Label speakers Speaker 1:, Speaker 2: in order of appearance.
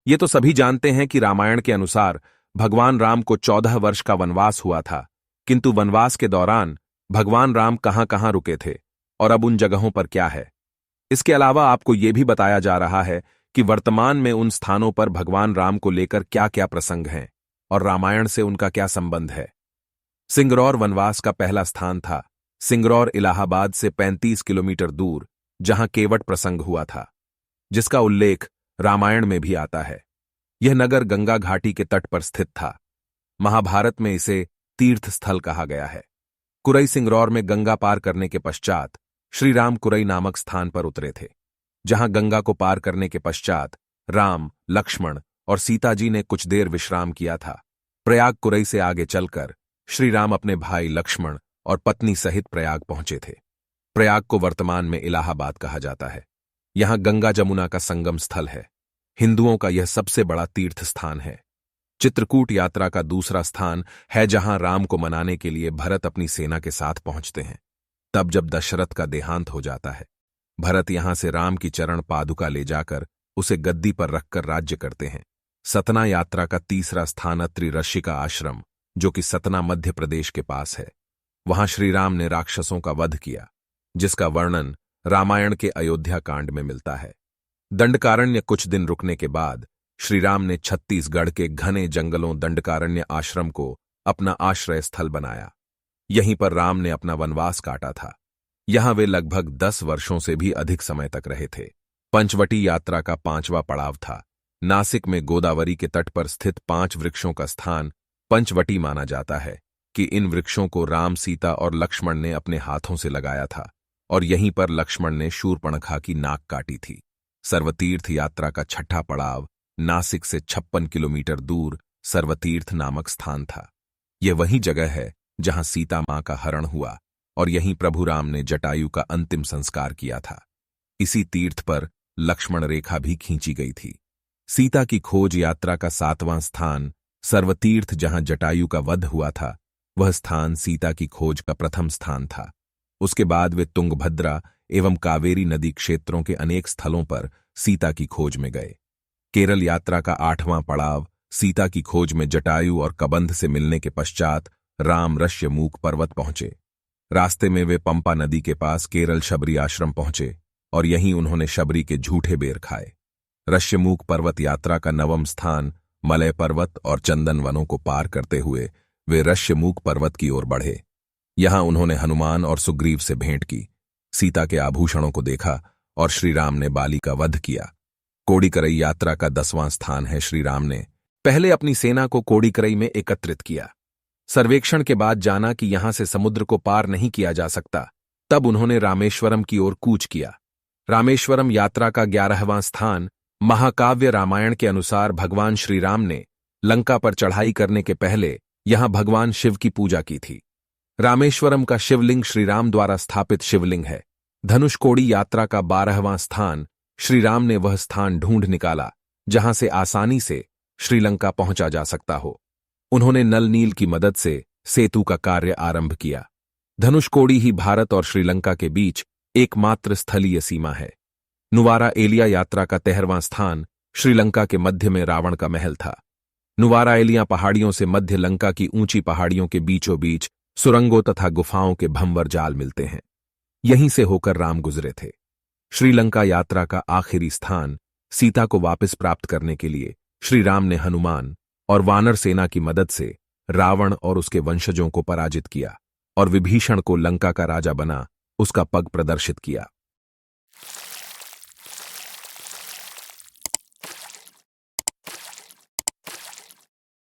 Speaker 1: ये तो सभी जानते हैं कि रामायण के अनुसार भगवान राम को 14 वर्ष का वनवास हुआ था, किंतु वनवास के दौरान भगवान राम कहां कहां रुके थे और अब उन जगहों पर क्या है। इसके अलावा आपको यह भी बताया जा रहा है कि वर्तमान में उन स्थानों पर भगवान राम को लेकर क्या क्या प्रसंग हैं और रामायण से उनका क्या संबंध है। सिंगरौर वनवास का पहला स्थान था। सिंगरौर इलाहाबाद से 35 किलोमीटर दूर, जहां केवट प्रसंग हुआ था, जिसका उल्लेख रामायण में भी आता है। यह नगर गंगा घाटी के तट पर स्थित था। महाभारत में इसे तीर्थ स्थल कहा गया है। कुरई सिंगरौर में गंगा पार करने के पश्चात श्री राम कुरई नामक स्थान पर उतरे थे, जहां गंगा को पार करने के पश्चात राम, लक्ष्मण और सीता जी ने कुछ देर विश्राम किया था। प्रयाग कुरई से आगे चलकर श्री राम अपने भाई लक्ष्मण और पत्नी सहित प्रयाग पहुंचे थे। प्रयाग को वर्तमान में इलाहाबाद कहा जाता है। यहां गंगा जमुना का संगम स्थल है। हिंदुओं का यह सबसे बड़ा तीर्थ स्थान है। चित्रकूट यात्रा का दूसरा स्थान है, जहां राम को मनाने के लिए भरत अपनी सेना के साथ पहुंचते हैं। तब जब दशरथ का देहांत हो जाता है, भरत यहां से राम की चरण पादुका ले जाकर उसे गद्दी पर रखकर राज्य करते हैं। सतना यात्रा का तीसरा स्थान अत्रि ऋषि का आश्रम, जो कि सतना मध्य प्रदेश के पास है। वहां श्री राम ने राक्षसों का वध किया, जिसका वर्णन रामायण के अयोध्या कांड में मिलता है। दंडकारण्य कुछ दिन रुकने के बाद श्री राम ने छत्तीसगढ़ के घने जंगलों दंडकारण्य आश्रम को अपना आश्रय स्थल बनाया। यहीं पर राम ने अपना वनवास काटा था। यहां वे लगभग 10 वर्षों से भी अधिक समय तक रहे थे। पंचवटी यात्रा का 5वां पड़ाव था। नासिक में गोदावरी के तट पर स्थित 5 वृक्षों का स्थान पंचवटी माना जाता है कि इन वृक्षों को राम, सीता और लक्ष्मण ने अपने हाथों से लगाया था और यहीं पर लक्ष्मण ने शूर्पणखा की नाक काटी थी। सर्वतीर्थ यात्रा का 6ठा पड़ाव नासिक से 56 किलोमीटर दूर सर्वतीर्थ नामक स्थान था। यह वही जगह है जहां सीता मां का हरण हुआ और यहीं प्रभु राम ने जटायु का अंतिम संस्कार किया था। इसी तीर्थ पर लक्ष्मण रेखा भी खींची गई थी। सीता की खोज यात्रा का 7वां स्थान सर्वतीर्थ, जहां जटायु का वध हुआ था, वह स्थान सीता की खोज का प्रथम स्थान था। उसके बाद वे तुंगभद्रा एवं कावेरी नदी क्षेत्रों के अनेक स्थलों पर सीता की खोज में गए। केरल यात्रा का 8वां पड़ाव सीता की खोज में जटायु और कबंध से मिलने के पश्चात राम ऋष्यमूक पर्वत पहुंचे। रास्ते में वे पंपा नदी के पास केरल शबरी आश्रम पहुंचे और यहीं उन्होंने शबरी के झूठे बेर खाए। ऋष्यमूक पर्वत यात्रा का 9वां स्थान मलय पर्वत और चंदन वनों को पार करते हुए वे ऋष्यमूक पर्वत की ओर बढ़े। यहां उन्होंने हनुमान और सुग्रीव से भेंट की, सीता के आभूषणों को देखा और श्री राम ने बाली का वध किया। कोडीकरई यात्रा का 10वां स्थान है। श्री राम ने पहले अपनी सेना को कोडीकरई में एकत्रित किया। सर्वेक्षण के बाद जाना कि यहां से समुद्र को पार नहीं किया जा सकता, तब उन्होंने रामेश्वरम की ओर कूच किया। रामेश्वरम यात्रा का 11वां स्थान महाकाव्य रामायण के अनुसार भगवान श्री राम ने लंका पर चढ़ाई करने के पहले यहां भगवान शिव की पूजा की थी। रामेश्वरम का शिवलिंग श्री राम द्वारा स्थापित शिवलिंग है। धनुषकोडी यात्रा का 12वां स्थान श्री राम ने वह स्थान ढूंढ निकाला जहां से आसानी से श्रीलंका पहुंचा जा सकता हो। उन्होंने नल नील की मदद से सेतु का कार्य आरंभ किया। धनुषकोडी ही भारत और श्रीलंका के बीच एकमात्र स्थलीय सीमा है। नुवारा एलिया यात्रा का 13वां स्थान श्रीलंका के मध्य में रावण का महल था। नुवारा एलिया पहाड़ियों से मध्य लंका की ऊंची पहाड़ियों के बीचों बीच सुरंगों तथा गुफाओं के भंवर जाल मिलते हैं। यहीं से होकर राम गुजरे थे। श्रीलंका यात्रा का आखिरी स्थान सीता को वापस प्राप्त करने के लिए श्री राम ने हनुमान और वानर सेना की मदद से रावण और उसके वंशजों को पराजित किया और विभीषण को लंका का राजा बना उसका पग प्रदर्शित किया।